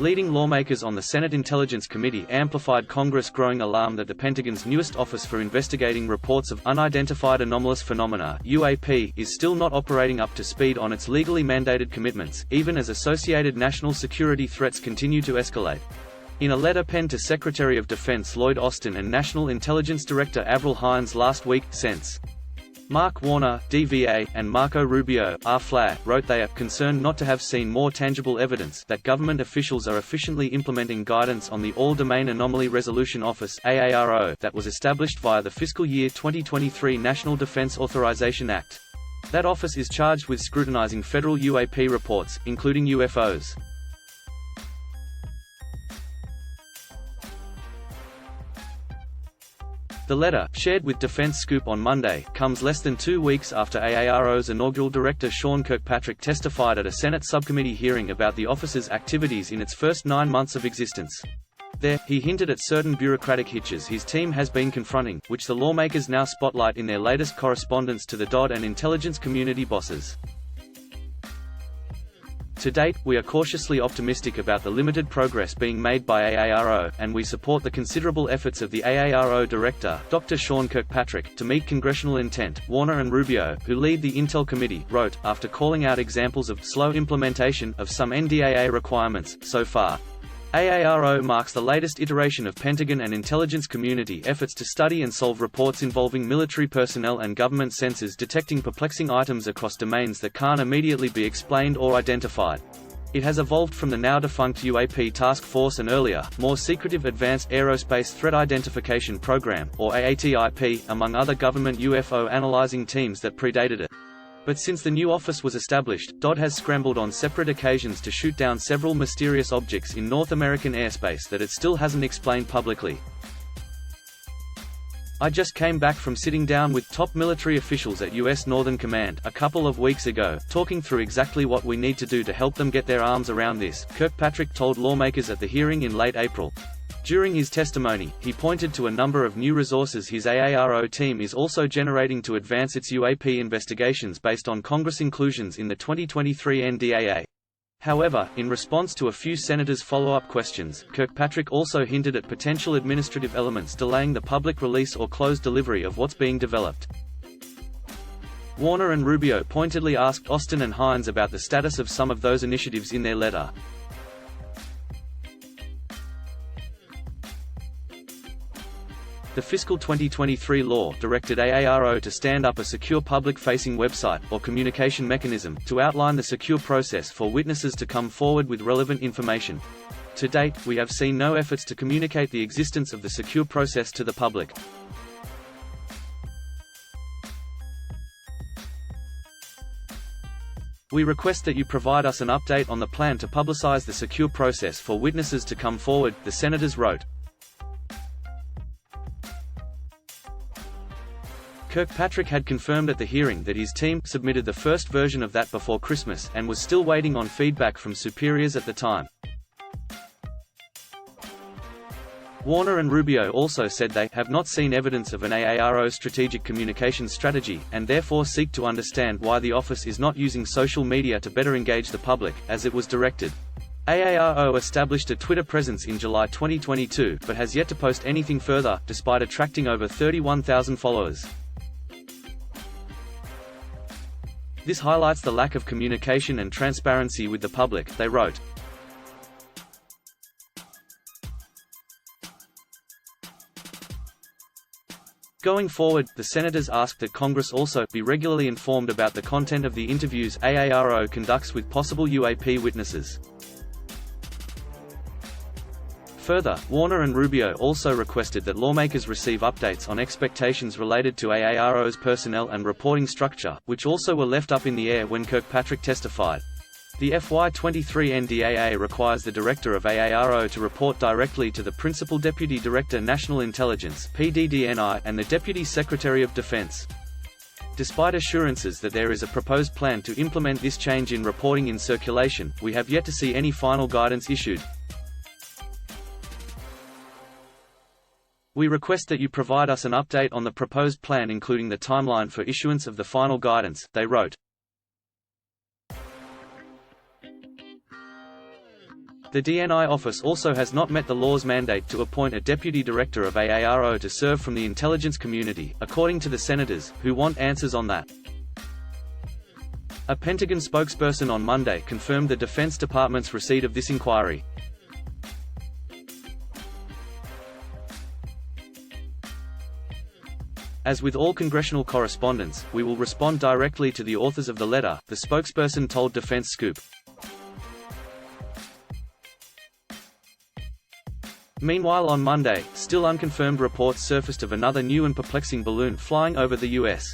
Leading lawmakers on the Senate Intelligence Committee amplified Congress' growing alarm that the Pentagon's newest Office for Investigating Reports of Unidentified Anomalous Phenomena (UAP) is still not operating up to speed on its legally mandated commitments, even as associated national security threats continue to escalate. In a letter penned to Secretary of Defense Lloyd and National Intelligence Director Avril Haines last week, Sens. Mark Warner, DVA, and Marco Rubio, R-Fla, wrote they are concerned not to have seen more tangible evidence that government officials are efficiently implementing guidance on the All-Domain Anomaly Resolution Office (AARO) that was established via the fiscal year 2023 National Defense Authorization Act. That office is charged with scrutinizing federal UAP reports, including UFOs. The letter, shared with Defense Scoop on Monday, comes less than 2 weeks after AARO's inaugural director Sean Kirkpatrick testified at a Senate subcommittee hearing about the office's activities in its first 9 months of existence. There, he hinted at certain bureaucratic hitches his team has been confronting, which the lawmakers now spotlight in their latest correspondence to the DOD and intelligence community bosses. To date, we are cautiously optimistic about the limited progress being made by AARO, and we support the considerable efforts of the AARO Director, Dr. Sean Kirkpatrick, to meet congressional intent, Warner and Rubio, who lead the Intel Committee, wrote, after calling out examples of slow implementation of some NDAA requirements so far. AARO marks the latest iteration of Pentagon and intelligence community efforts to study and solve reports involving military personnel and government sensors detecting perplexing items across domains that can't immediately be explained or identified. It has evolved from the now-defunct UAP Task Force and earlier, more secretive Advanced Aerospace Threat Identification Program, or AATIP, among other government UFO analyzing teams that predated it. But since the new office was established, DOD has scrambled on separate occasions to shoot down several mysterious objects in North American airspace that it still hasn't explained publicly. I just came back from sitting down with top military officials at U.S. Northern Command a couple of weeks ago, talking through exactly what we need to do to help them get their arms around this, Kirkpatrick told lawmakers at the hearing in late April. During his testimony, he pointed to a number of new resources his AARO team is also generating to advance its UAP investigations based on Congress inclusions in the 2023 NDAA. However, in response to a few senators' follow-up questions, Kirkpatrick also hinted at potential administrative elements delaying the public release or closed delivery of what's being developed. Warner and Rubio pointedly asked and Haines about the status of some of those initiatives in their letter. The fiscal 2023 law directed AARO to stand up a secure public-facing website, or communication mechanism, to outline the secure process for witnesses to come forward with relevant information. To date, we have seen no efforts to communicate the existence of the secure process to the public. We request that you provide us an update on the plan to publicize the secure process for witnesses to come forward, the senators wrote. Kirkpatrick had confirmed at the hearing that his team submitted the first version of that before Christmas, and was still waiting on feedback from superiors at the time. Warner and Rubio also said they have not seen evidence of an AARO strategic communications strategy, and therefore seek to understand why the office is not using social media to better engage the public, as it was directed. AARO established a Twitter presence in July 2022, but has yet to post anything further, despite attracting over 31,000 followers. This highlights the lack of communication and transparency with the public, they wrote. Going forward, the senators asked that Congress also be regularly informed about the content of the interviews AARO conducts with possible UAP witnesses. Further, Warner and Rubio also requested that lawmakers receive updates on expectations related to AARO's personnel and reporting structure, which also were left up in the air when Kirkpatrick testified. The FY23 NDAA requires the Director of AARO to report directly to the Principal Deputy Director National Intelligence (PDDNI) and the Deputy Secretary of Defense. Despite assurances that there is a proposed plan to implement this change in reporting in circulation, we have yet to see any final guidance issued. We request that you provide us an update on the proposed plan including the timeline for issuance of the final guidance, they wrote. The DNI office also has not met the law's mandate to appoint a deputy director of AARO to serve from the intelligence community, according to the senators, who want answers on that. A Pentagon spokesperson on Monday confirmed the Defense Department's receipt of this inquiry. As with all congressional correspondence, we will respond directly to the authors of the letter, the spokesperson told Defense Scoop. Meanwhile, on Monday, still unconfirmed reports surfaced of another new and perplexing balloon flying over the U.S.